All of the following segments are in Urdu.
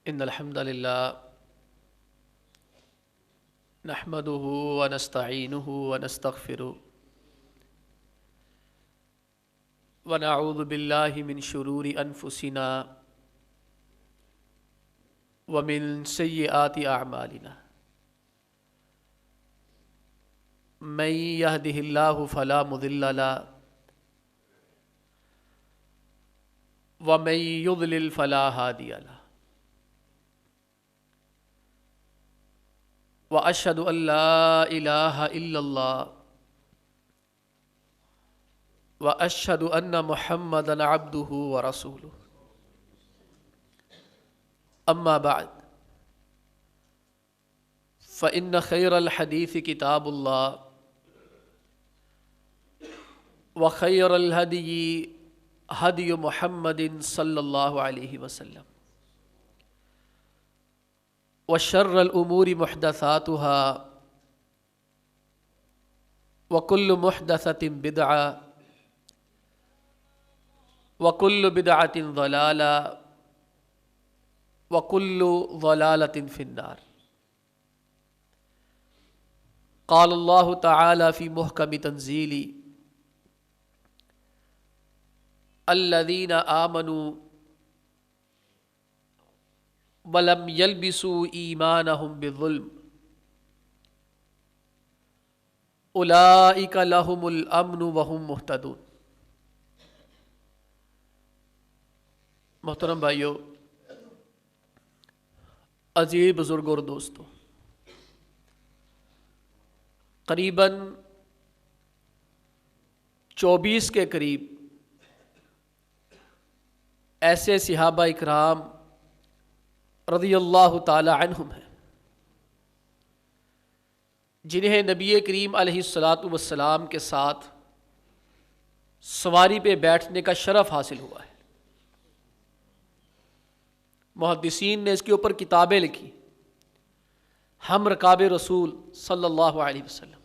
ان الحمد للہ نحمده ونستعینه ونستغفره ونعوذ باللہ من شرور انفسنا ومن سیئات اعمالنا من يهده اللہ فلا مضل له ومن يضلل فلا هادی له واشهد ان لا الہ الا اللہ واشهد ان محمدا عبده ورسوله اما بعد فان خیر الحدیث کتاب اللہ وخیر الہدی ہدی محمد صلی اللہ علیہ وسلم وشر الامور محدثاتها وكل محدثة بدعة وكل بدعة ضلالة وكل ضلالة في النار قال الله تعالى في محكم تنزيله الذين آمنوا وَلَمْ يَلْبِسُوا إِيمَانَهُمْ بِالظُّلْمِ أُولَئِكَ لَهُمُ الْأَمْنُ وَهُمْ مُهْتَدُونَ۔ محترم بھائیو، عزیز بزرگوں اور دوستو، قریباً 24 کے قریب ایسے صحابہ اکرام رضی اللہ تعالی عنہم ہیں جنہیں نبی کریم علیہ الصلاۃ والسلام کے ساتھ سواری پہ بیٹھنے کا شرف حاصل ہوا ہے۔ محدثین نے اس کے اوپر کتابیں لکھی، ہم رکاب رسول صلی اللہ علیہ وسلم،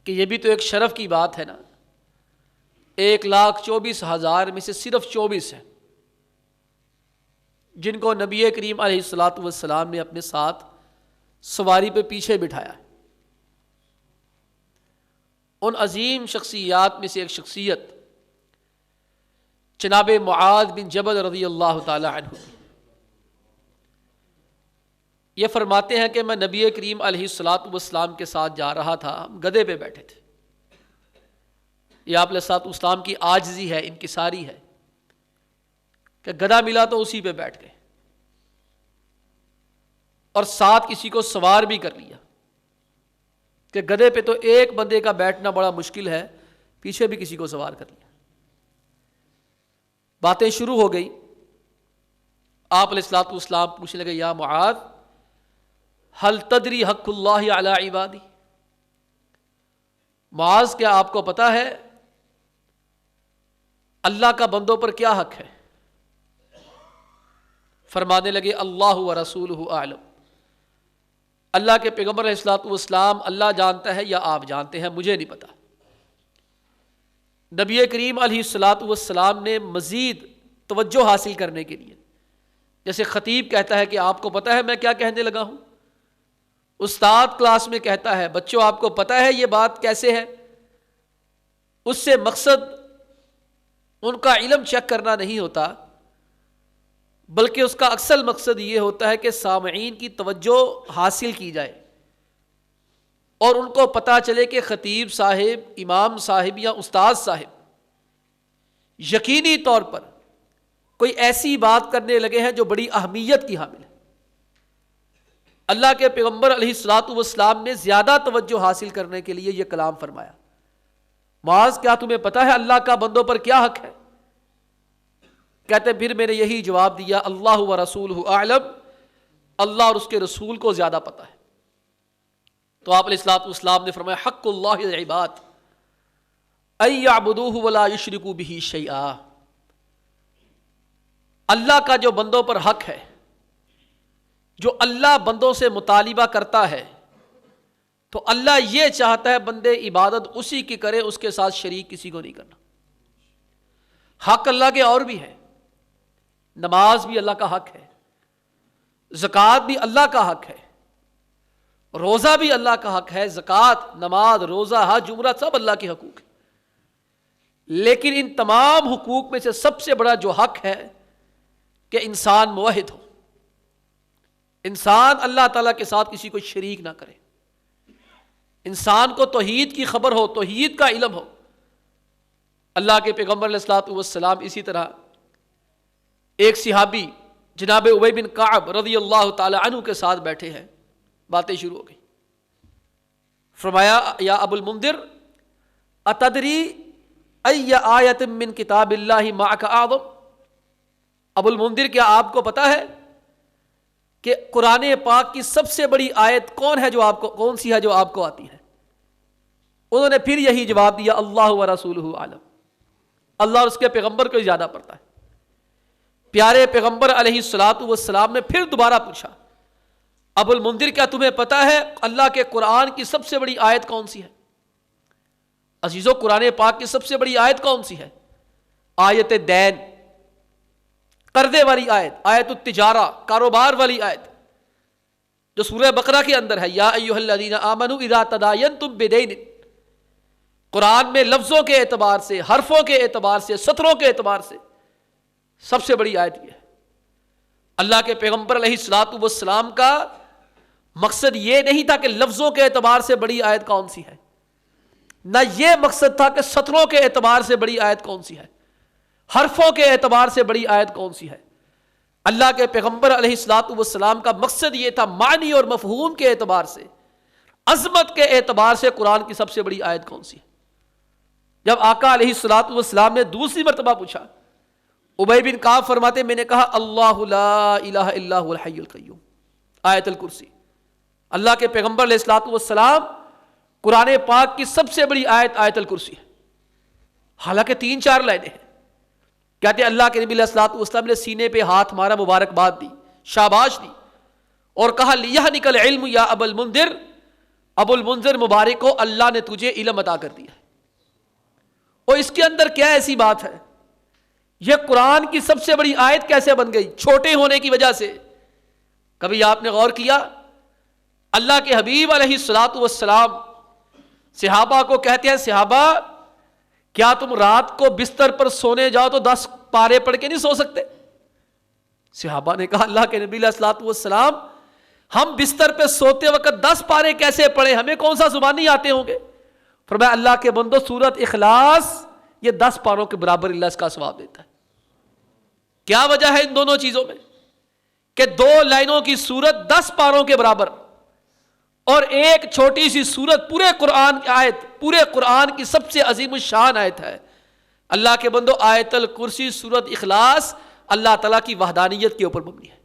کہ یہ بھی تو ایک شرف کی بات ہے نا۔ 1,24,000 میں سے صرف 24 ہیں جن کو نبی کریم علیہ الصلاۃ والسلام نے اپنے ساتھ سواری پہ پیچھے بٹھایا ہے۔ ان عظیم شخصیات میں سے ایک شخصیت جناب معاذ بن جبل رضی اللہ تعالی عنہ، یہ فرماتے ہیں کہ میں نبی کریم علیہ الصلاۃ والسلام کے ساتھ جا رہا تھا، ہم گدھے پہ بیٹھے تھے۔ یہ آپ علیہ الصلاۃ والسلام کی عاجزی ہے، انکساری ہے کہ گدھا ملا تو اسی پہ بیٹھ گئے، اور ساتھ کسی کو سوار بھی کر لیا کہ گدھے پہ تو ایک بندے کا بیٹھنا بڑا مشکل ہے، پیچھے بھی کسی کو سوار کر لیا۔ باتیں شروع ہو گئی، آپ علیہ الصلوۃ والسلام پوچھنے لگے، یا معاذ هل تدری حق اللہ علی عبادی؟ معاذ، کیا آپ کو پتا ہے اللہ کا بندوں پر کیا حق ہے؟ فرمانے لگے، اللہ ورسولہ اعلم، اللہ کے پیغمبر علیہ الصلوۃ والسلام اللہ جانتا ہے یا آپ جانتے ہیں، مجھے نہیں پتا۔ نبی کریم علیہ الصلوۃ والسلام نے مزید توجہ حاصل کرنے کے لیے، جیسے خطیب کہتا ہے کہ آپ کو پتا ہے میں کیا کہنے لگا ہوں، استاد کلاس میں کہتا ہے بچوں آپ کو پتا ہے یہ بات کیسے ہے، اس سے مقصد ان کا علم چیک کرنا نہیں ہوتا، بلکہ اس کا اصل مقصد یہ ہوتا ہے کہ سامعین کی توجہ حاصل کی جائے اور ان کو پتہ چلے کہ خطیب صاحب، امام صاحب یا استاد صاحب یقینی طور پر کوئی ایسی بات کرنے لگے ہیں جو بڑی اہمیت کی حامل ہے۔ اللہ کے پیغمبر علیہ الصلوۃ والسلام نے زیادہ توجہ حاصل کرنے کے لیے یہ کلام فرمایا، معاذ کیا تمہیں پتا ہے اللہ کا بندوں پر کیا حق ہے؟ کہتے پھر میں نے یہی جواب دیا، اللہ ورسولہ اعلم، اللہ اور اس کے رسول کو زیادہ پتا ہے۔ تو آپ علیہ الصلوۃ والسلام نے فرمایا، حق اللہ العباد ان یعبدوہ ولا یشرکوا بہ شیئا، اللہ کا جو بندوں پر حق ہے، جو اللہ بندوں سے مطالبہ کرتا ہے، تو اللہ یہ چاہتا ہے بندے عبادت اسی کی کرے، اس کے ساتھ شریک کسی کو نہیں کرنا۔ حق اللہ کے اور بھی ہے، نماز بھی اللہ کا حق ہے، زکوٰۃ بھی اللہ کا حق ہے، روزہ بھی اللہ کا حق ہے، زکوٰۃ، نماز، روزہ، حج، عمرہ سب اللہ کے حقوق ہیں۔ لیکن ان تمام حقوق میں سے سب سے بڑا جو حق ہے کہ انسان موحد ہو، انسان اللہ تعالیٰ کے ساتھ کسی کو شریک نہ کرے، انسان کو توحید کی خبر ہو، توحید کا علم ہو۔ اللہ کے پیغمبر علیہ الصلوۃ والسلام اسی طرح ایک صحابی جناب ابی بن کعب رضی اللہ تعالی عنہ کے ساتھ بیٹھے ہیں، باتیں شروع ہو گئی۔ فرمایا یا ابو المنذر اتدری ای آیت من کتاب اللہ معک اعظم، ابو المنذر کیا آپ کو پتا ہے کہ قرآن پاک کی سب سے بڑی آیت کون ہے جو آپ کو، کون سی ہے جو آپ کو آتی ہے؟ انہوں نے پھر یہی جواب دیا اللہ ورسولہ اعلم، اللہ اور اس کے پیغمبر کو زیادہ پڑتا ہے۔ پیارے پیغمبر علیہ الصلوۃ والسلام نے پھر دوبارہ پوچھا ابو المنذر کیا تمہیں پتا ہے اللہ کے قرآن کی سب سے بڑی آیت کون سی ہے؟ عزیزو قرآن پاک کی سب سے بڑی آیت کون سی ہے؟ آیت دین، قرضے والی آیت، آیت التجارہ، کاروبار والی آیت جو سورہ بقرہ کے اندر ہے، یا ایھا الذین آمنوا اذا تداینتم بدین۔ قرآن میں لفظوں کے اعتبار سے، حرفوں کے اعتبار سے، سطروں کے اعتبار سے سب سے بڑی آیت یہ ہے۔ اللہ کے پیغمبر علیہ الصلوۃ والسلام کا مقصد یہ نہیں تھا کہ لفظوں کے اعتبار سے بڑی آیت کون سی ہے، نہ یہ مقصد تھا کہ سطروں کے اعتبار سے بڑی آیت کون سی ہے، حرفوں کے اعتبار سے بڑی آیت کون سی ہے۔ اللہ کے پیغمبر علیہ الصلوۃ والسلام کا مقصد یہ تھا معنی اور مفہوم کے اعتبار سے، عظمت کے اعتبار سے قرآن کی سب سے بڑی آیت کون سی ہے۔ جب آقا علیہ الصلوۃ والسلام نے دوسری مرتبہ پوچھا، ابی بن کعب فرماتے میں نے کہا اللہ لا الہ الا هو الحی القیوم، آیت الکرسی۔ اللہ کے پیغمبر علیہ الصلوۃ والسلام قرآن پاک کی سب سے بڑی آیت آیت الکرسی ہے، حالانکہ 3-4 لائنیں ہیں۔ کہتے ہیں اللہ کے نبی علیہ الصلوۃ والسلام نے سینے پہ ہاتھ مارا، مبارکباد دی، شاباش دی، اور کہا لیہنک العلم یا ابا المنذر، ابو المنذر مبارک ہو، اللہ نے تجھے علم عطا کر دیا ہے۔ اور اس کے اندر کیا ایسی بات ہے؟ یہ قرآن کی سب سے بڑی آیت کیسے بن گئی؟ چھوٹے ہونے کی وجہ سے۔ کبھی آپ نے غور کیا اللہ کے حبیب علیہ الصلوۃ والسلام صحابہ کو کہتے ہیں صحابہ کیا تم رات کو بستر پر سونے جاؤ تو 10 پارے پڑھ کے نہیں سو سکتے؟ صحابہ نے کہا اللہ کے نبی علیہ الصلوۃ والسلام ہم بستر پہ سوتے وقت 10 پارے کیسے پڑھیں، ہمیں کون سا زبانی آتے ہوں گے؟ فرمایا اللہ کے بندو سورت اخلاص یہ 10 پاروں کے برابر اللہ اس کا ثواب دیتا ہے۔ کیا وجہ ہے ان دونوں چیزوں میں کہ 2 لائنوں کی سورت 10 پاروں کے برابر، اور ایک چھوٹی سی سورت پورے قرآن کی آیت، پورے قرآن کی سب سے عظیم الشان آیت ہے۔ اللہ کے بندو آیت الکرسی سورت اخلاص اللہ تعالیٰ کی وحدانیت کے اوپر مبنی ہے۔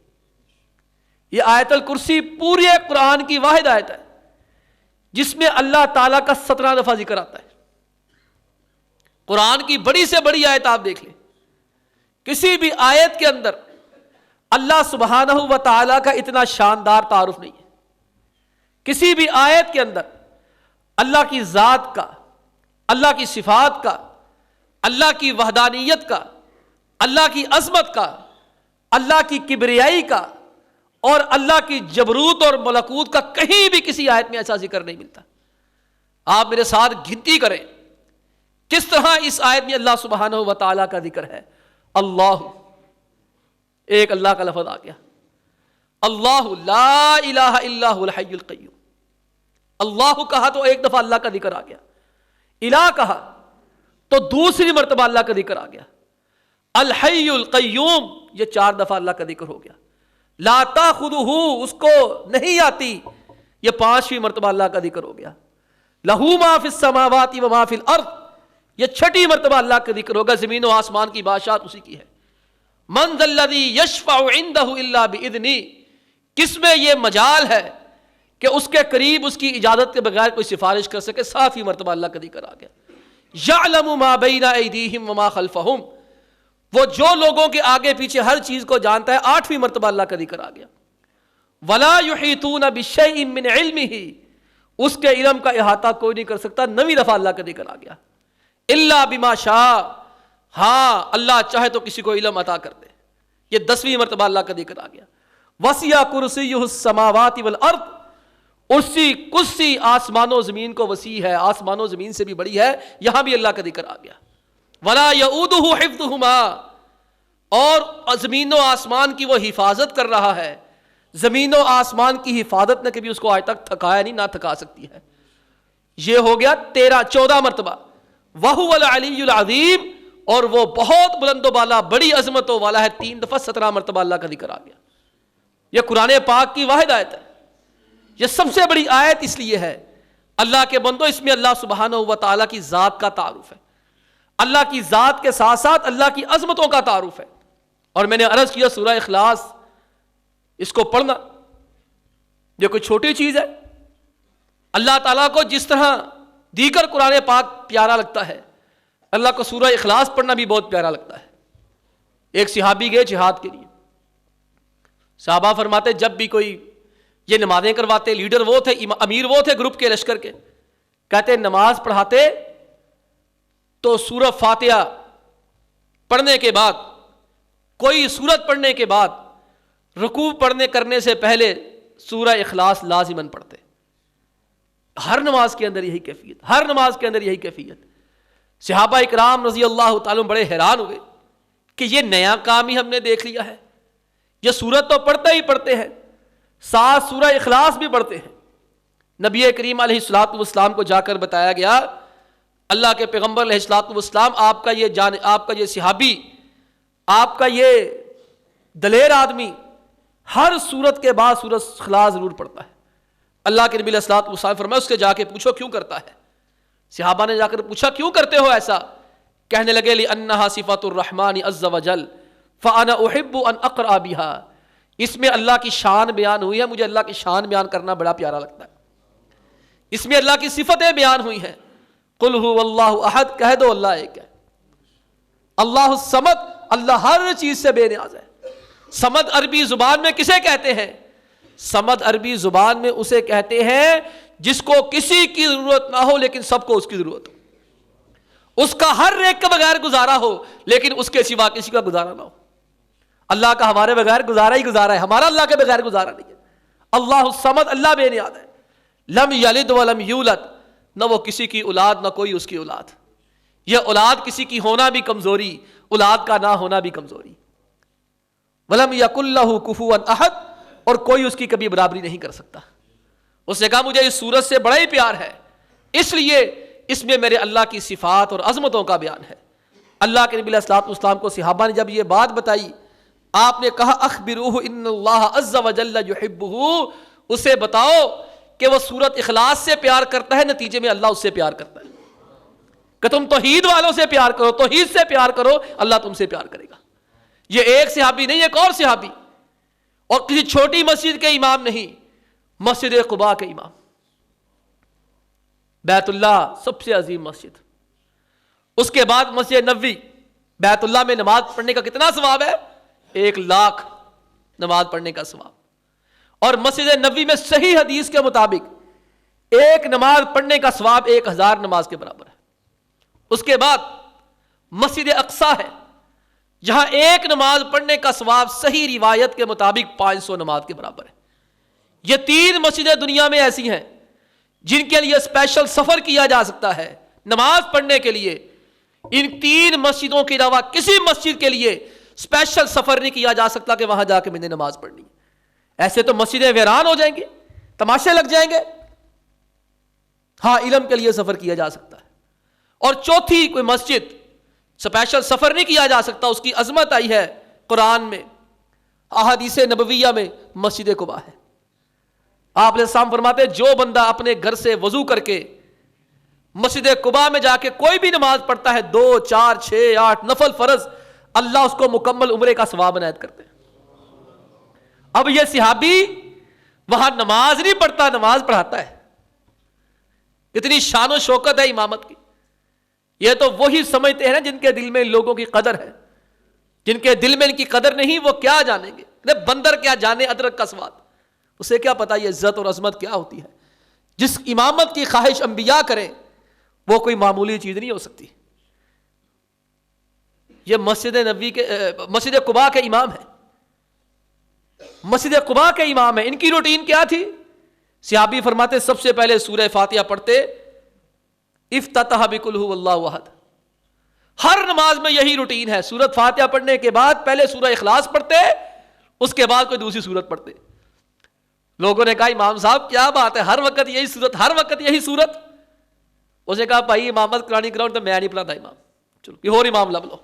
یہ آیت الکرسی پورے قرآن کی واحد آیت ہے جس میں اللہ تعالیٰ کا 17 دفعہ ذکر آتا ہے۔ قرآن کی بڑی سے بڑی آیت آپ دیکھ لیں، کسی بھی آیت کے اندر اللہ سبحانہ و تعالیٰ کا اتنا شاندار تعارف نہیں ہے۔ کسی بھی آیت کے اندر اللہ کی ذات کا، اللہ کی صفات کا، اللہ کی وحدانیت کا، اللہ کی عظمت کا، اللہ کی کبریائی کا اور اللہ کی جبروت اور ملکوت کا کہیں بھی کسی آیت میں ایسا ذکر نہیں ملتا۔ آپ میرے ساتھ گنتی کریں کس طرح اس آیت میں اللہ سبحانہ و تعالیٰ کا ذکر ہے۔ اللہ، ایک اللہ کا لفظ آ گیا، اللہ لا الہ الا هو الحی القیوم۔ اللہ کہا تو ایک دفعہ اللہ کا ذکر آ گیا، الہ کہا تو دوسری مرتبہ اللہ کا ذکر آ گیا، الحی القیوم یہ 4 دفعہ اللہ کا ذکر ہو گیا، لا تاخذہ اس کو نہیں آتی یہ 5ویں مرتبہ اللہ کا ذکر ہو گیا، لہ ما فی السماوات و ما فی الارض یہ 6ٹھی مرتبہ اللہ کا ذکر ہوگا، زمین و آسمان کی بادشاہت اسی کی ہے۔ من ذا الذی یشفع عندہ الا باذنہ، کس میں یہ مجال ہے کہ اس کے قریب اس کی اجازت کے بغیر کوئی سفارش کر سکے؟ 7ویں مرتبہ اللہ کا ذکر آ گیا، یعلم ما بین ایدیہم وما خلفہم وہ جو لوگوں کے آگے پیچھے ہر چیز کو جانتا ہے۔ 8ویں مرتبہ اللہ کا ذکر آ گیا، ولا یحیطون بشیء من علمہ اس کے علم کا احاطہ کوئی نہیں کر سکتا۔ 9ویں دفعہ اللہ کا ذکر آ گیا، الا بما شاء ہاں اللہ چاہے تو کسی کو علم عطا کر دے، یہ 10ویں مرتبہ اللہ کا ذکر آ گیا. وسیع کرسیہ السماوات والارض، کرسی آسمان و زمین کو وسیع ہے، آسمان و زمین سے بھی بڑی ہے. یہاں بھی اللہ کا ذکر آ گیا. ولا یؤودہ حفظہما، اور زمین و آسمان کی وہ حفاظت کر رہا ہے. زمین و آسمان کی حفاظت نے کبھی اس کو آج تک تھکایا نہیں، نہ تھکا سکتی ہے. یہ ہو گیا 14 مرتبہ. وہو العلی العظیم، اور وہ بہت بلند و بالا بڑی عظمتوں والا ہے. 3 دفعہ 17 مرتبہ اللہ کا ذکر آ گیا. یہ قرآن پاک کی واحد آیت ہے. یہ سب سے بڑی آیت اس لیے ہے اللہ کے بندو، اس میں اللہ سبحانہ و تعالیٰ کی ذات کا تعارف ہے. اللہ کی ذات کے ساتھ ساتھ اللہ کی عظمتوں کا تعارف ہے. اور میں نے عرض کیا سورہ اخلاص، اس کو پڑھنا یہ کوئی چھوٹی چیز ہے. اللہ تعالیٰ کو جس طرح دیگر قرآن پاک پیارا لگتا ہے، اللہ کو سورہ اخلاص پڑھنا بھی بہت پیارا لگتا ہے. ایک صحابی گئے جہاد کے لیے. صحابہ فرماتے جب بھی کوئی یہ نمازیں کرواتے، لیڈر وہ تھے، امیر وہ تھے گروپ کے لشکر کے، کہتے نماز پڑھاتے تو سورہ فاتحہ پڑھنے کے بعد، کوئی سورت پڑھنے کے بعد رکوع پڑھنے کرنے سے پہلے سورہ اخلاص لازماً پڑھتے. ہر نماز کے اندر یہی کیفیت، ہر نماز کے اندر یہی کیفیت. صحابہ اکرام رضی اللہ تعالیٰ بڑے حیران ہوئے کہ یہ نیا کام ہی ہم نے دیکھ لیا ہے. یہ سورت تو پڑھتے ہی پڑھتے ہیں، ساتھ سورہ اخلاص بھی پڑھتے ہیں. نبی کریم علیہ الصلوۃ والسلام کو جا کر بتایا گیا، اللہ کے پیغمبر علیہ الصلوۃ والسلام آپ کا یہ صحابی، آپ کا یہ دلیر آدمی ہر سورت کے بعد سورہ اخلاص ضرور پڑھتا ہے. اللہ کے نبی علیہ الصلوۃ والسلام فرمایا اس کے جا کے پوچھو کیوں کرتا ہے. صحابہ نے جا کر پوچھا کیوں کرتے ہو ایسا؟ کہنے لگے لأنہا صفات الرحمن عز وجل فانا احب ان اقرأ بها، اس میں اللہ کی شان بیان ہوئی ہے، مجھے اللہ کی شان بیان کرنا بڑا پیارا لگتا ہے. اس میں اللہ کی صفتیں بیان ہوئی ہیں. قل هو اللہ احد، کہہ دو اللہ ایک ہے. اللہ الصمد، اللہ ہر چیز سے بے نیاز ہے. صمد عربی زبان میں کسے کہتے ہیں؟ صمد عربی زبان میں اسے کہتے ہیں جس کو کسی کی ضرورت نہ ہو لیکن سب کو اس کی ضرورت ہو، اس کا ہر ایک کے بغیر گزارا ہو لیکن اس کے سوا کسی کا گزارا نہ ہو. اللہ کا ہمارے بغیر گزارا ہی گزارا ہے، ہمارا اللہ کے بغیر گزارا نہیں ہے. اللہ الصمد، اللہ بے نیاز ہے. لم یلد ولم یولد، نہ وہ کسی کی اولاد نہ کوئی اس کی اولاد. یہ اولاد کسی کی ہونا بھی کمزوری، اولاد کا نہ ہونا بھی کمزوری. ولم یکن لہ کفوا احد، اور کوئی اس کی کبھی برابری نہیں کر سکتا. اس نے کہا مجھے اس سورت سے بڑا ہی پیار ہے، اس لیے اس میں میرے اللہ کی صفات اور عظمتوں کا بیان ہے. اللہ کے نبی علیہ الصلوۃ والسلام کو صحابہ نے جب یہ بات بتائی، آپ نے کہا اخبروہ ان اللہ عز وجل یحبہ، اسے بتاؤ کہ وہ سورت اخلاص سے پیار کرتا ہے، نتیجے میں اللہ اس سے پیار کرتا ہے. کہ تم توحید والوں سے پیار کرو، توحید سے پیار کرو، اللہ تم سے پیار کرے گا. یہ ایک صحابی نہیں، ایک اور صحابی، اور کسی چھوٹی مسجد کے امام نہیں، مسجد قباء کے امام. بیت اللہ سب سے عظیم مسجد، اس کے بعد مسجد نبوی. بیت اللہ میں نماز پڑھنے کا کتنا ثواب ہے؟ 1,00,000 نماز پڑھنے کا ثواب. اور مسجد نبوی میں صحیح حدیث کے مطابق ایک نماز پڑھنے کا ثواب 1,000 نماز کے برابر ہے. اس کے بعد مسجد اقصیٰ ہے جہاں ایک نماز پڑھنے کا ثواب صحیح روایت کے مطابق 500 نماز کے برابر ہے. یہ 3 مسجدیں دنیا میں ایسی ہیں جن کے لیے اسپیشل سفر کیا جا سکتا ہے نماز پڑھنے کے لیے. ان 3 مسجدوں کے علاوہ کسی مسجد کے لیے اسپیشل سفر نہیں کیا جا سکتا کہ وہاں جا کے میں نے نماز پڑھنی. ایسے تو مسجدیں ویران ہو جائیں گے، تماشے لگ جائیں گے. ہاں علم کے لیے سفر کیا جا سکتا ہے. اور چوتھی کوئی مسجد اسپیشل سفر نہیں کیا جا سکتا، اس کی عظمت آئی ہے قرآن میں، احادیث نبویہ میں، مسجد قباء ہے. آپ علیہ السلام فرماتے جو بندہ اپنے گھر سے وضو کر کے مسجد قباء میں جا کے کوئی بھی نماز پڑھتا ہے، 2 4 6 8 نفل فرض، اللہ اس کو مکمل عمرے کا ثواب عنایت کرتے ہیں. اب یہ صحابی وہاں نماز نہیں پڑھتا، نماز پڑھاتا ہے. اتنی شان و شوکت ہے امامت کی. یہ تو وہی سمجھتے ہیں نا جن کے دل میں ان لوگوں کی قدر ہے. جن کے دل میں ان کی قدر نہیں وہ کیا جانیں گے؟ بندر کیا جانے ادرک کا سواد، اسے کیا پتا یہ عزت اور عظمت کیا ہوتی ہے. جس امامت کی خواہش انبیاء کریں وہ کوئی معمولی چیز نہیں ہو سکتی. یہ مسجد نبوی کے مسجد قباء کے امام ہیں. مسجد قباء کے امام ہیں، ان کی روٹین کیا تھی؟ صحابی فرماتے سب سے پہلے سورہ فاتحہ پڑھتے، افتتح بقل ھو اللہ احد. ہر نماز میں یہی روٹین ہے، سورۃ فاتحہ پڑھنے کے بعد پہلے سورہ اخلاص پڑھتے، اس کے بعد کوئی دوسری سورت پڑھتے. لوگوں نے کہا امام صاحب کیا بات ہے، ہر وقت یہی سورت، ہر وقت یہی سورت. اس نے کہا بھائی امامت کرانی کراؤ تو میں نہیں پڑھاتا امام، چلو یہ اور امام لب لو.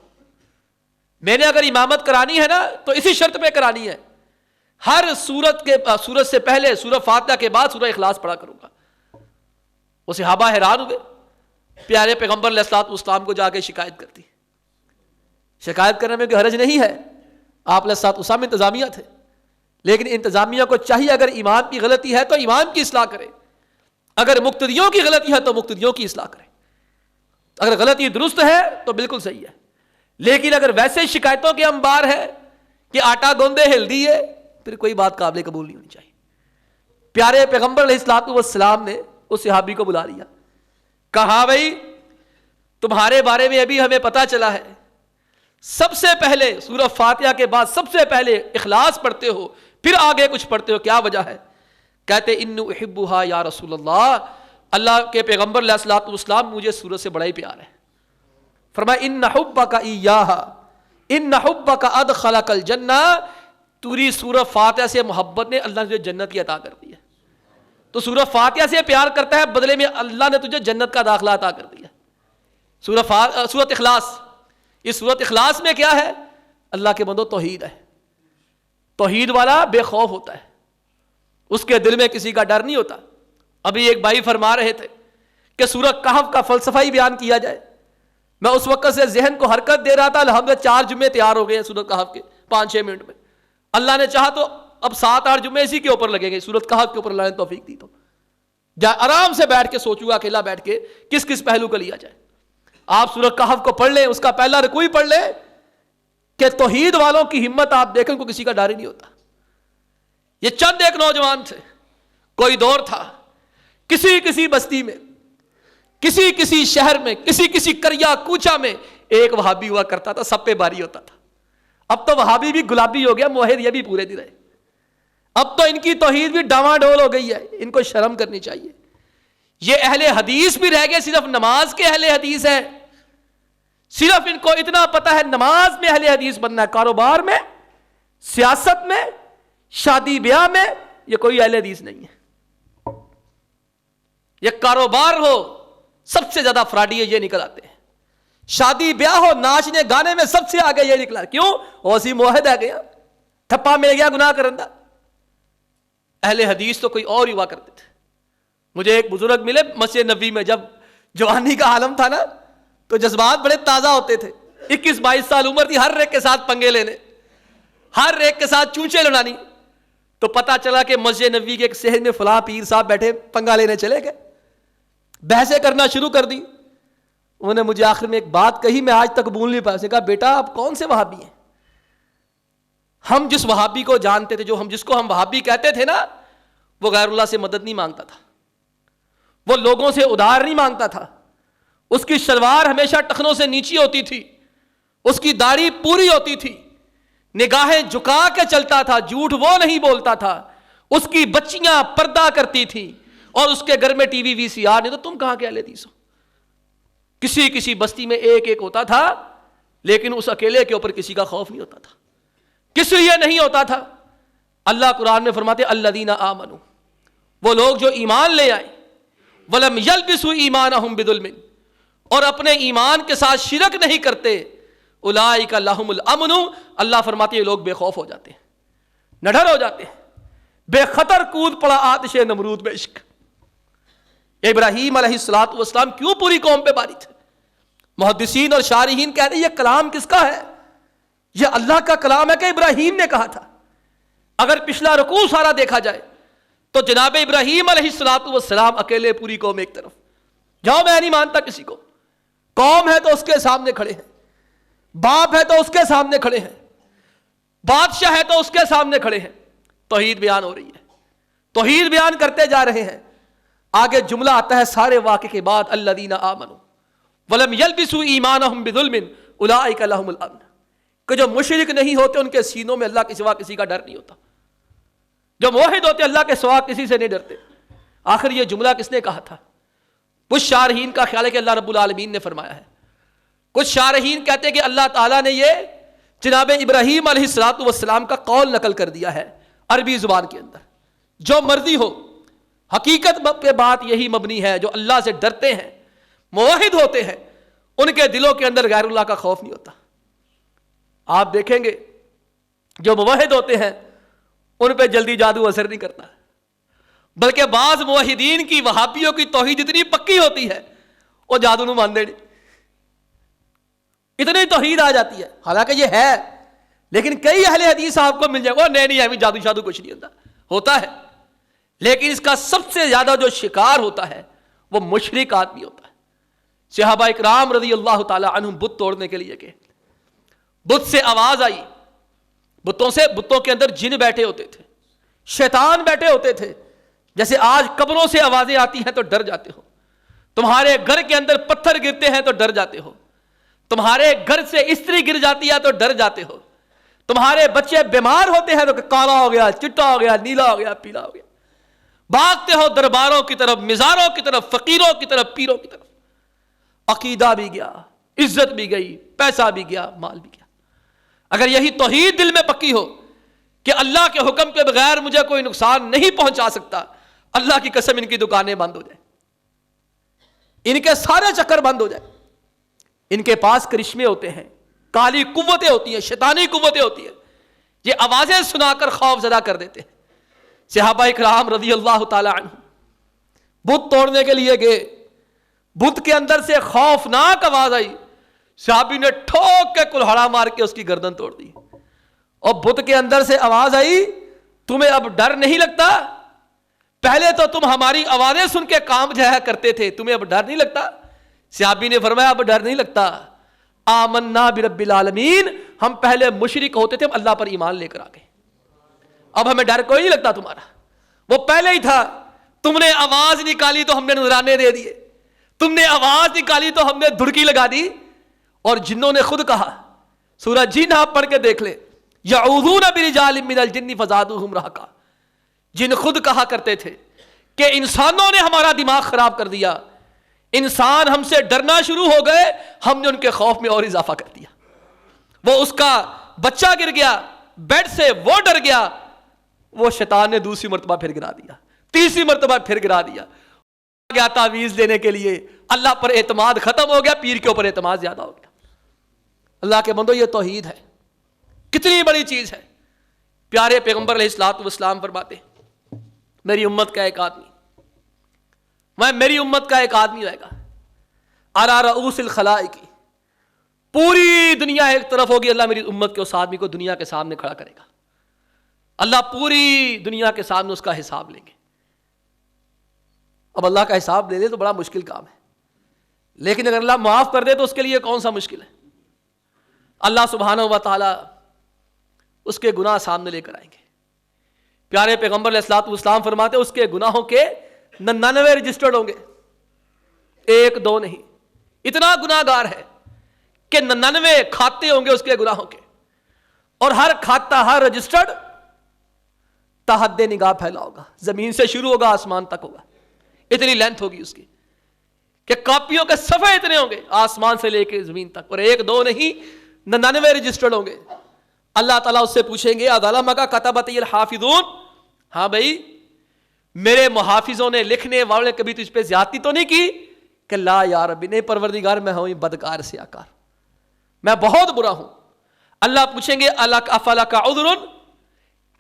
میں نے اگر امامت کرانی ہے نا تو اسی شرط پہ کرانی ہے، ہر سورت سے پہلے سورہ فاتحہ کے بعد سورہ اخلاص پڑھا کروں گا. وہ صحابہ حیران ہوئے، پیارے پیغمبر علیہ الصلوۃ والسلام کو جا کے شکایت کرتی. شکایت کرنے میں کوئی حرج نہیں ہے، آپ علیہ الصلوۃ والسلام انتظامیہ تھے، لیکن انتظامیہ کو چاہیے اگر امام کی غلطی ہے تو امام کی اصلاح کرے، اگر مقتدیوں کی غلطی ہے تو مقتدیوں کی اصلاح کرے. اگر غلطی درست ہے تو بالکل صحیح ہے، لیکن اگر ویسے شکایتوں کے انبار ہے کہ آٹا گوندے ہل دیے، پھر کوئی بات قابل قبول نہیں ہونی چاہیے. پیارے پیغمبر علیہ الصلوۃ والسلام نے اس صحابی کو بلا لیا، کہا بھائی تمہارے بارے میں ابھی ہمیں پتا چلا ہے، سب سے پہلے سورہ فاتحہ کے بعد سب سے پہلے اخلاص پڑھتے ہو، پھر آگے کچھ پڑھتے ہو، کیا وجہ ہے؟ کہتے انو احبھا یا رسول اللہ، اللہ کے پیغمبر علیہ الصلوۃ والسلام مجھے سورت سے بڑا ہی پیار ہے. فرمایا ان حبک ایہا ان حبک ادخلک الجنہ، تیری سورہ فاتحہ سے محبت نے اللہ نے تجھے جنت کی عطا کر دی ہے. تو سورہ فاتحہ سے پیار کرتا ہے، بدلے میں اللہ نے تجھے جنت کا داخلہ عطا کر دیا. سورۃ اخلاص، اس سورۃ اخلاص میں کیا ہے؟ اللہ کے بندو توحید ہے. توحید والا بے خوف ہوتا ہے، اس کے دل میں کسی کا ڈر نہیں ہوتا. ابھی ایک بھائی فرما رہے تھے کہ سورہ کہف کا فلسفہ ہی بیان کیا جائے. میں اس وقت سے ذہن کو حرکت دے رہا تھا، الحمدللہ 4 جمعے تیار ہو گئے ہیں سورۃ کہف کے 5-6 منٹ میں. اللہ نے چاہا تو اب 7-8 جمعے اسی کے اوپر لگیں گے، سورۃ کہف کے اوپر اللہ نے توفیق دی تو آرام سے بیٹھ کے سوچوں گا، اکیلا بیٹھ کے کس کس پہلو کو لیا جائے. آپ سورۃ کہف کو پڑھ لیں، اس کا پہلا رکوع پڑھ لیں کہ توحید والوں کی ہمت آپ دیکھیں کو کسی کا ڈر ہی نہیں ہوتا. یہ چند ایک نوجوان تھے، کوئی دور تھا کسی بستی میں، کسی شہر میں، کسی کریا کوچا میں ایک وہابی ہوا کرتا تھا، سب پہ باری ہوتا تھا. اب تو وہابی بھی گلابی ہو گیا، موحد یہ بھی پورے نہیں رہے. اب تو ان کی توحید بھی ڈاواں ڈول ہو گئی ہے، ان کو شرم کرنی چاہیے. یہ اہل حدیث بھی رہ گئے، صرف نماز کے اہل حدیث ہیں. صرف ان کو اتنا پتا ہے نماز میں اہل حدیث بننا ہے، کاروبار میں، سیاست میں، شادی بیاہ میں یہ کوئی اہل حدیث نہیں ہے. یہ کاروبار ہو سب سے زیادہ فراڈی یہ نکل آتے ہیں، شادی بیاہ ہو ناچنے گانے میں سب سے آگے یہ نکلا. کیوں؟ اوسی موحد ہے گیا، تھپا مل گیا گناہ کرندہ. اہل حدیث تو کوئی اور ہی ہوا کرتے تھے. مجھے ایک بزرگ ملے مسجد نبوی میں، جب جوانی کا عالم تھا نا تو جذبات بڑے تازہ ہوتے تھے. 21-22 سال عمر تھی، ہر ایک کے ساتھ پنگے لینے، ہر ایک کے ساتھ چونچے لڑانی. تو پتا چلا کہ مسجد نبوی کے ایک صحن میں فلاں پیر صاحب بیٹھے، پنگا لینے چلے گئے، بحثیں کرنا شروع کر دی. انہوں نے مجھے آخر میں ایک بات کہی میں آج تک بھول نہیں پایا. اس نے کہا بیٹا آپ کون سے وہابی ہیں؟ ہم جس وہابی کو جانتے تھے، جس کو ہم وہابی کہتے تھے نا، وہ غیر اللہ سے مدد نہیں مانگتا تھا، وہ لوگوں سے ادھار نہیں مانگتا تھا، اس کی شلوار ہمیشہ ٹخنوں سے نیچی ہوتی تھی، اس کی داڑھی پوری ہوتی تھی، نگاہیں جھکا کے چلتا تھا، جھوٹ وہ نہیں بولتا تھا، اس کی بچیاں پردہ کرتی تھی، اور اس کے گھر میں ٹی وی VCR نہیں. تو تم کہاں کے اہل حدیث ہو؟ کسی بستی میں ایک ہوتا تھا، لیکن اس اکیلے کے اوپر کسی کا خوف نہیں ہوتا تھا. کس لیے نہیں ہوتا تھا؟ اللہ قرآن میں فرماتے الذین آمنوا، وہ لوگ جو ایمان لے آئے، ولم یلبسوا ایمانہم بظلم، اور اپنے ایمان کے ساتھ شرک نہیں کرتے، اولئک لہم الامن، اللہ فرماتے یہ لوگ بے خوف ہو جاتے ہیں، نڈر ہو جاتے ہیں. بے خطر کود پڑا آتش نمرود میں عشق. ابراہیم علیہ الصلوۃ والسلام کیوں پوری قوم پہ باری تھے؟ محدثین اور شارحین کہتے ہیں یہ کلام کس کا ہے؟ یہ اللہ کا کلام ہے کہ ابراہیم نے کہا تھا. اگر پچھلا رکوع سارا دیکھا جائے تو جناب ابراہیم علیہ الصلوۃ والسلام اکیلے، پوری قوم ایک طرف، جاؤ میں نہیں مانتا کسی کو. قوم ہے تو اس کے سامنے کھڑے ہیں، باپ ہے تو اس کے سامنے کھڑے ہیں، بادشاہ ہے تو اس کے سامنے کھڑے ہیں. توحید بیان ہو رہی ہے، توحید بیان کرتے جا رہے ہیں. آگے جملہ آتا ہے سارے واقعے کے بعد الذین آمنوا ولم یلبسوا ایمانہم بظلم اولئک لہم الامن، کہ جو مشرک نہیں ہوتے ان کے سینوں میں اللہ کے سوا کسی کا ڈر نہیں ہوتا. جو موحد ہوتے اللہ کے سوا کسی سے نہیں ڈرتے. آخر یہ جملہ کس نے کہا تھا؟ کچھ شارحین کا خیال ہے کہ اللہ رب العالمین نے فرمایا ہے. کچھ شارحین کہتے ہیں کہ اللہ تعالیٰ نے یہ جناب ابراہیم علیہ السلام کا قول نقل کر دیا ہے عربی زبان کے اندر. جو مرضی ہو، حقیقت پہ بات یہی مبنی ہے، جو اللہ سے ڈرتے ہیں، موحد ہوتے ہیں، ان کے دلوں کے اندر غیر اللہ کا خوف نہیں ہوتا. آپ دیکھیں گے جو موحد ہوتے ہیں ان پہ جلدی جادو اثر نہیں کرتا، بلکہ بعض موحدین کی وہابیوں کی توحید اتنی پکی ہوتی ہے وہ جادو نہیں مان نہیں، اتنی توحید آ جاتی ہے. حالانکہ یہ ہے، لیکن کئی اہل حدیث آپ کو مل جائے گا نہیں ہمیں جادو شادو کچھ نہیں ہوتا ہے. لیکن اس کا سب سے زیادہ جو شکار ہوتا ہے وہ مشرک آدمی ہوتا ہے. صحابہ اکرام رضی اللہ تعالی عنہم بت توڑنے کے لیے گئے. بت سے آواز آئی، بتوں کے اندر جن بیٹھے ہوتے تھے، شیطان بیٹھے ہوتے تھے. جیسے آج قبروں سے آوازیں آتی ہیں تو ڈر جاتے ہو، تمہارے گھر کے اندر پتھر گرتے ہیں تو ڈر جاتے ہو، تمہارے گھر سے استری گر جاتی ہے تو ڈر جاتے ہو، تمہارے بچے بیمار ہوتے ہیں تو کالا ہو گیا، چٹا ہو گیا، نیلا ہو گیا، پیلا ہو گیا، بھاگتے ہو درباروں کی طرف، مزاروں کی طرف، فقیروں کی طرف، پیروں کی طرف. عقیدہ بھی گیا، عزت بھی گئی، پیسہ بھی گیا، مال بھی گیا. اگر یہی توحید دل میں پکی ہو کہ اللہ کے حکم کے بغیر مجھے کوئی نقصان نہیں پہنچا سکتا، اللہ کی قسم ان کی دکانیں بند ہو جائیں، ان کے سارے چکر بند ہو جائیں. ان کے پاس کرشمے ہوتے ہیں، کالی قوتیں ہوتی ہیں، شیطانی قوتیں ہوتی ہیں، یہ آوازیں سنا کر خوف زدہ کر دیتے ہیں. صحابہ اکرام رضی اللہ تعالی عنہ بت توڑنے کے لیے گئے. بت کے اندر سے خوفناک آواز آئی، صحابی نے ٹھوک کے کلہاڑا مار کے اس کی گردن توڑ دی. اور بت کے اندر سے آواز آئی، تمہیں اب ڈر نہیں لگتا؟ پہلے تو تم ہماری آوازیں سن کے کام جایا کرتے تھے، تمہیں اب ڈر نہیں لگتا؟ صحابی نے فرمایا اب ڈر نہیں لگتا. آمنا برب العالمین، ہم پہلے مشرک ہوتے تھے، ہم اللہ پر ایمان لے کر آ گئے، اب ہمیں ڈر کوئی نہیں لگتا تمہارا. وہ پہلے ہی تھا، تم نے آواز نکالی تو ہم نے نذرانے دے دیے، تم نے آواز نکالی تو ہم نے دھڑکی لگا دی. اور جنوں نے خود کہا، سورہ جن آپ پڑھ کے دیکھ لیں، یعوذون برجال من الجن فزادوہم رہقا. جن خود کہا کرتے تھے کہ انسانوں نے ہمارا دماغ خراب کر دیا، انسان ہم سے ڈرنا شروع ہو گئے، ہم نے ان کے خوف میں اور اضافہ کر دیا. وہ اس کا بچہ گر گیا بیڈ سے، وہ ڈر گیا، وہ شیطان نے دوسری مرتبہ پھر گرا دیا، تیسری مرتبہ پھر گرا دیا. گیا تعویذ دینے کے لیے، اللہ پر اعتماد ختم ہو گیا، پیر کے اوپر اعتماد زیادہ ہو گیا. اللہ کے بندو، یہ توحید ہے، کتنی بڑی چیز ہے. پیارے پیغمبر علیہ الصلوۃ والسلام فرماتے ہیں میری امت کا ایک آدمی، میری امت کا ایک آدمی رہے گا، علی رؤوس الخلائق، پوری دنیا ایک طرف ہوگی، اللہ میری امت کے اس آدمی کو دنیا کے سامنے کھڑا کرے گا، اللہ پوری دنیا کے سامنے اس کا حساب لیں گے. اب اللہ کا حساب لے لے تو بڑا مشکل کام ہے، لیکن اگر اللہ معاف کر دے تو اس کے لیے کون سا مشکل ہے. اللہ سبحانہ و تعالی اس کے گناہ سامنے لے کر آئیں گے. پیارے پیغمبر علیہ الصلوۃ والسلام فرماتے اس کے گناہوں کے 99 رجسٹرڈ ہوں گے، 1-2 نہیں. اتنا گناہ گار ہے کہ 99 کھاتے ہوں گے اس کے گناہوں کے، اور ہر کھاتا، ہر رجسٹرڈ تحد نگاہ پھیلا ہوگا، زمین سے شروع ہوگا آسمان تک ہوگا، اتنی لینتھ ہوگی اس کی کہ کاپیوں کے صفحے اتنے ہوں گے آسمان سے لے کے زمین تک، اور 1-2 نہیں 99 رجسٹرڈ ہوں گے. اللہ تعالیٰ اس سے پوچھیں گے اظلمک کتبتی الحافظون، ہاں بھائی میرے محافظوں نے، لکھنے والوں نے کبھی تجھ پہ زیادتی تو نہیں کی؟ کہ لا یا ربی، نہیں پروردگار میں ہوں بدکار سیاکار، میں بہت برا ہوں. اللہ پوچھیں گے افلک عذر،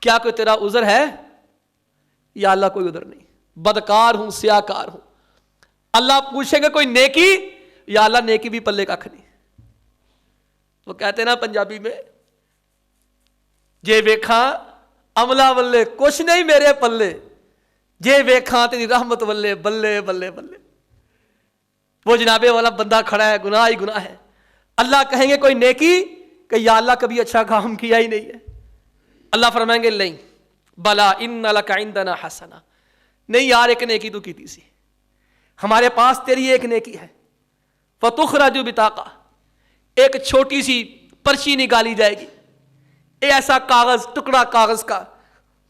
کیا کوئی تیرا عذر ہے؟ یا اللہ کوئی عذر نہیں، بدکار ہوں، سیاکار ہوں. اللہ پوچھیں گے کوئی نیکی؟ یا اللہ نیکی بھی پلے کا کھنی. وہ کہتے ہیں نا پنجابی میں، جے ویکھاں عملہ ولے کچھ نہیں میرے پلے، جے ویکھاں تیری رحمت ولے بلے بلے بلے. وہ جنابے والا بندہ کھڑا ہے، گناہ ہی گناہ ہے. اللہ کہیں گے کوئی نیکی؟ کہ یا اللہ کبھی اچھا کام کیا ہی نہیں ہے. اللہ فرمائیں گے نہیں، بلا ان لک عندنا حسنہ، نہیں یار ایک نیکی تو کی تھی، ہمارے پاس تیری ایک نیکی ہے. فتخرج بطاقہ، ایک چھوٹی سی پرچی نکالی جائے گی، ایسا کاغذ، ٹکڑا کاغذ کا،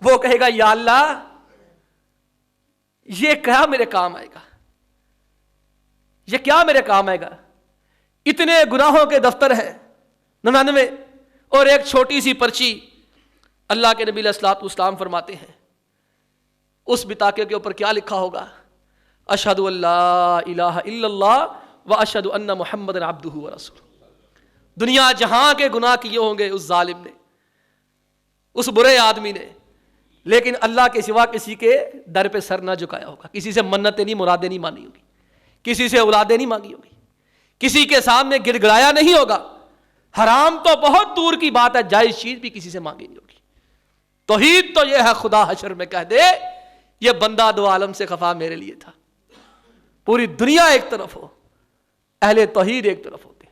وہ کہے گا یا اللہ یہ کیا میرے کام آئے گا، یہ کیا میرے کام آئے گا، اتنے گناہوں کے دفتر ہیں 99 اور ایک چھوٹی سی پرچی۔ اللہ کے نبی علیہ الصلوۃ والسلام فرماتے ہیں اس بطاقے کے اوپر کیا لکھا ہوگا، اشہد ان لا الہ الا اللہ و اشہد ان محمد عبدہ و رسولہ۔ دنیا جہاں کے گناہ کیے ہوں گے اس ظالم نے، اس برے آدمی نے، لیکن اللہ کے سوا کسی کے در پہ سر نہ جھکایا ہوگا، کسی سے منتیں نہیں مرادیں نہیں مانی ہوگی، کسی سے اولادیں نہیں مانگی ہوگی، کسی کے سامنے گڑ گڑایا نہیں ہوگا، حرام تو بہت دور کی بات ہے، جائز چیز بھی کسی سے مانگی نہیں ہوگی۔ توحید تو یہ ہے خدا حشر میں کہہ دے یہ بندہ دو عالم سے خفا میرے لیے تھا۔ پوری دنیا ایک طرف ہو، اہل توحید ایک طرف ہوتے،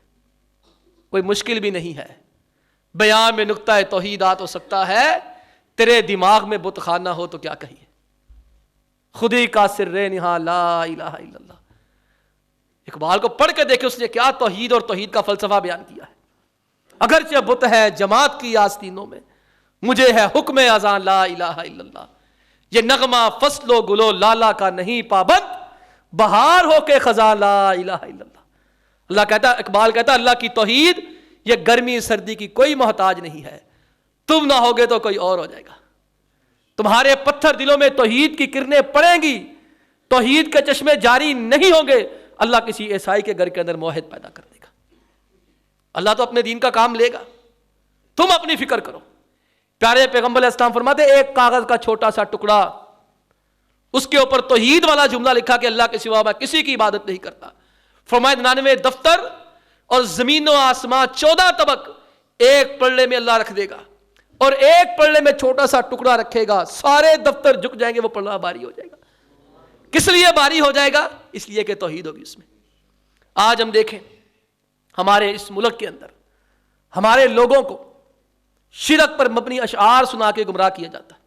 کوئی مشکل بھی نہیں ہے، بیان میں نقطہ توحیدات ہو سکتا ہے، تیرے دماغ میں بت خانہ ہو تو کیا کہیے، خودی کا سر نہا لا الہ الا اللہ۔ اقبال کو پڑھ کے دیکھے اس نے کیا توحید اور توحید کا فلسفہ بیان کیا ہے۔ اگرچہ بت ہے جماعت کی آستینوں میں، مجھے ہے حکم اذان لا الہ الا اللہ۔ یہ نغمہ فصل و گلو لالا کا نہیں پابند، بہار ہو کے خزاں لا الہ الا اللہ۔ اللہ کہتا ہے، اقبال کہتا ہے اللہ کی توحید یہ گرمی سردی کی کوئی محتاج نہیں ہے، تم نہ ہوگے تو کوئی اور ہو جائے گا۔ تمہارے پتھر دلوں میں توحید کی کرنیں پڑیں گی، توحید کے چشمے جاری نہیں ہوں گے، اللہ کسی عیسائی کے گھر کے اندر موحد پیدا کر دے گا۔ اللہ تو اپنے دین کا کام لے گا، تم اپنی فکر کرو۔ پیارے پیغمبر علیہ السلام فرماتے ایک کاغذ کا چھوٹا سا ٹکڑا، اس کے اوپر توحید والا جملہ لکھا کہ اللہ کے سوا میں کسی کی عبادت نہیں کرتا۔ فرمایا 99 دفتر اور زمین و آسمان 14 طبق ایک پلڑے میں اللہ رکھ دے گا، اور ایک پلڑے میں چھوٹا سا ٹکڑا رکھے گا، سارے دفتر جھک جائیں گے، وہ پلڑا بھاری ہو جائے گا۔ کس لیے بھاری ہو جائے گا؟ اس لیے کہ توحید ہوگی اس میں۔ آج ہم دیکھیں ہمارے اس ملک کے اندر ہمارے لوگوں کو شرک پر مبنی اشعار سنا کے گمراہ کیا جاتا ہے،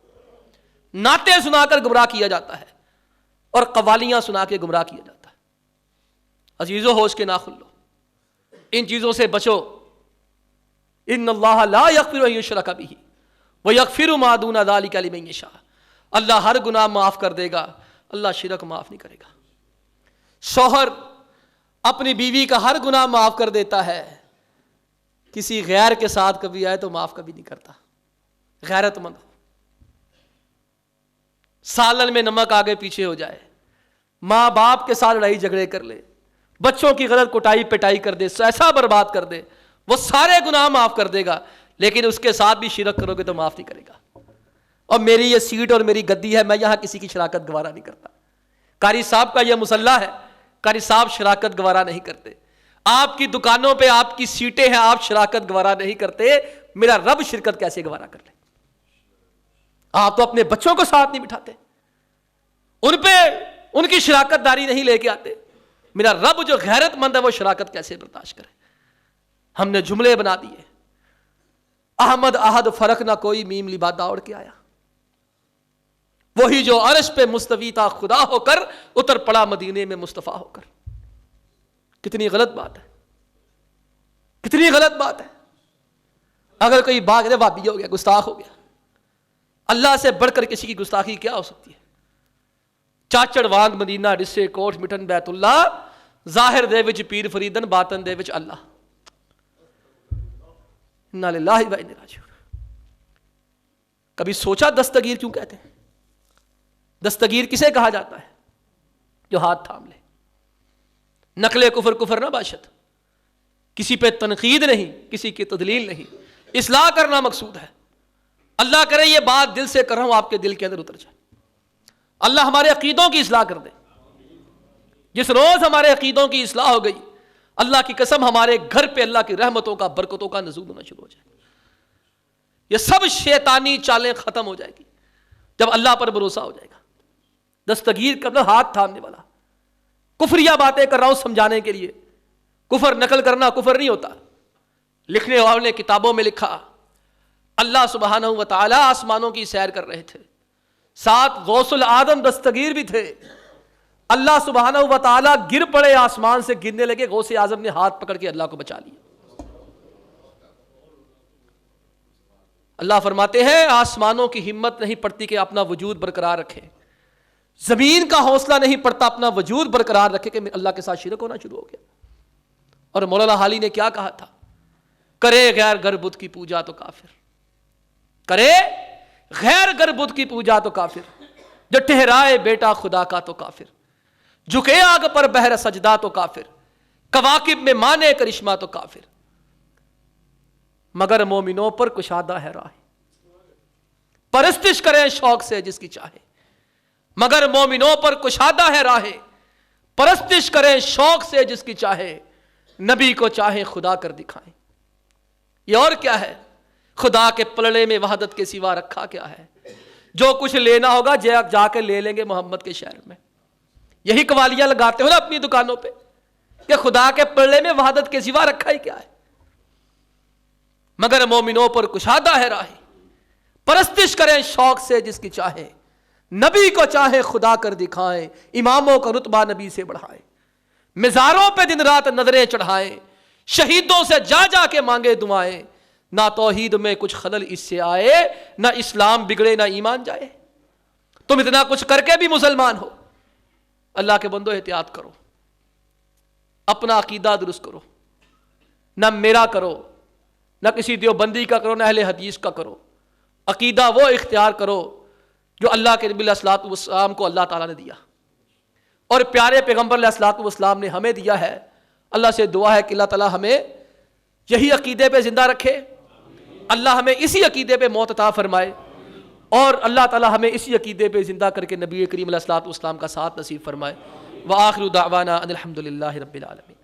نعتیں سنا کر گمراہ کیا جاتا ہے، اور قوالیاں سنا کے گمراہ کیا جاتا ہے۔ عزیزو ہوش کے ناخن لو، ان چیزوں سے بچو۔ ان اللہ لا یغفر ان یشرک بہ ویغفر ما دون ذلک لمن یشاء۔ اللہ ہر گناہ معاف کر دے گا، اللہ شرک معاف نہیں کرے گا۔ شوہر اپنی بیوی کا ہر گناہ معاف کر دیتا ہے، کسی غیر کے ساتھ کبھی آئے تو معاف کبھی نہیں کرتا۔ غیرت مند ہو، سالن میں نمک آگے پیچھے ہو جائے، ماں باپ کے ساتھ لڑائی جھگڑے کر لے، بچوں کی غلط کٹائی پٹائی کر دے، ایسا برباد کر دے، وہ سارے گناہ معاف کر دے گا، لیکن اس کے ساتھ بھی شرک کرو گے تو معاف نہیں کرے گا۔ اور میری یہ سیٹ اور میری گدی ہے، میں یہاں کسی کی شراکت گوارا نہیں کرتا۔ قاری صاحب کا یہ مصلح ہے، قاری صاحب شراکت گوارا نہیں کرتے۔ آپ کی دکانوں پہ آپ کی سیٹیں ہیں، آپ شراکت گوارا نہیں کرتے، میرا رب شرکت کیسے گوارا کر لے؟ آپ تو اپنے بچوں کو ساتھ نہیں بٹھاتے، ان پہ ان کی شراکت داری نہیں لے کے آتے، میرا رب جو غیرت مند ہے وہ شراکت کیسے برداشت کرے؟ ہم نے جملے بنا دیے، احمد احد فرق نہ کوئی، میم لبا دوڑ کے آیا، وہی جو عرش پہ مستوی تھا خدا ہو کر اتر پڑا مدینے میں مصطفیٰ ہو کر۔ کتنی غلط بات ہے، کتنی غلط بات ہے۔ اگر کوئی باغ وابی ہو گیا، گستاخ ہو گیا، اللہ سے بڑھ کر کسی کی گستاخی کیا ہو سکتی ہے؟ چاچڑ وانگ مدینہ رسے کوٹ مٹن بیت اللہ، ظاہر دے وچ پیر فریدن باطن دے وچ اللہ۔ انا للہ و انا راجعون۔ کبھی سوچا دستگیر کیوں کہتے ہیں؟ دستگیر کسے کہا جاتا ہے؟ جو ہاتھ تھام لے۔ نقل کفر کفر نہ باشد، کسی پہ تنقید نہیں، کسی کی تدلیل نہیں، اصلاح کرنا مقصود ہے۔ اللہ کرے یہ بات دل سے کر رہا ہوں آپ کے دل کے اندر اتر جائے، اللہ ہمارے عقیدوں کی اصلاح کر دے۔ جس روز ہمارے عقیدوں کی اصلاح ہو گئی، اللہ کی قسم ہمارے گھر پہ اللہ کی رحمتوں کا برکتوں کا نزول ہونا شروع ہو جائے، یہ سب شیطانی چالیں ختم ہو جائے گی جب اللہ پر بھروسہ ہو جائے گا۔ دستگیر کرنا ہاتھ تھامنے والا، کفریہ باتیں کر رہا ہوں سمجھانے کے لیے، کفر نقل کرنا کفر نہیں ہوتا۔ لکھنے والوں نے کتابوں میں لکھا، اللہ سبحانہ و تعالی آسمانوں کی سیر کر رہے تھے، ساتھ غوث العظم دستگیر بھی تھے، اللہ سبحانہ و تعالی گر پڑے، آسمان سے گرنے لگے، غوث اعظم نے ہاتھ پکڑ کے اللہ کو بچا لیا۔ اللہ فرماتے ہیں آسمانوں کی ہمت نہیں پڑتی کہ اپنا وجود برقرار رکھے، زمین کا حوصلہ نہیں پڑتا اپنا وجود برقرار رکھے کہ اللہ کے ساتھ شرک ہونا شروع ہو گیا۔ اور مولانا حالی نے کیا کہا تھا؟ کرے غیر گر بت کی پوجا تو کافر، کرے غیر گر بت کی پوجا تو کافر، جو ٹھہرائے بیٹا خدا کا تو کافر، جھکے آگ پر بہر سجدہ تو کافر، کواکب میں مانے کرشمہ تو کافر، مگر مومنوں پر کشادہ ہے راہ، پرستش کریں شوق سے جس کی چاہے، مگر مومنوں پر کشادہ ہے راہ، پرستش کریں شوق سے جس کی چاہے، نبی کو چاہے خدا کر دکھائیں۔ یہ اور کیا ہے؟ خدا کے پلڑے میں وحدت کے سوا رکھا کیا ہے؟ جو کچھ لینا ہوگا جا کے لے لیں گے محمد کے شہر میں۔ یہی قوالیاں لگاتے ہو نا اپنی دکانوں پہ کہ خدا کے پلڑے میں وحدت کے سوا رکھا ہی کیا ہے؟ مگر مومنوں پر کشادہ ہے راہ، پرستش کریں شوق سے جس کی چاہے، نبی کو چاہے خدا کر دکھائیں، اماموں کا رتبہ نبی سے بڑھائیں، مزاروں پہ دن رات نظریں چڑھائیں، شہیدوں سے جا جا کے مانگے دعائیں، نہ توحید میں کچھ خلل اس سے آئے، نہ اسلام بگڑے نہ ایمان جائے۔ تم اتنا کچھ کر کے بھی مسلمان ہو، اللہ کے بندو احتیاط کرو، اپنا عقیدہ درست کرو، نہ میرا کرو، نہ کسی دیوبندی کا کرو، نہ اہل حدیث کا کرو، عقیدہ وہ اختیار کرو جو اللہ کے نبی علیہ الصلوۃ والسلام کو اللہ تعالیٰ نے دیا اور پیارے پیغمبر علیہ الصلوۃ والسلام نے ہمیں دیا ہے۔ اللہ سے دعا ہے کہ اللہ تعالیٰ ہمیں یہی عقیدے پہ زندہ رکھے، اللہ ہمیں اسی عقیدے پہ موت عطا فرمائے، اور اللہ تعالیٰ ہمیں اسی عقیدے پہ زندہ کر کے نبی کریم علیہ الصلوۃ والسلام کا ساتھ نصیب فرمائے۔ وآخر دعوانا ان الحمد للہ رب العالمین۔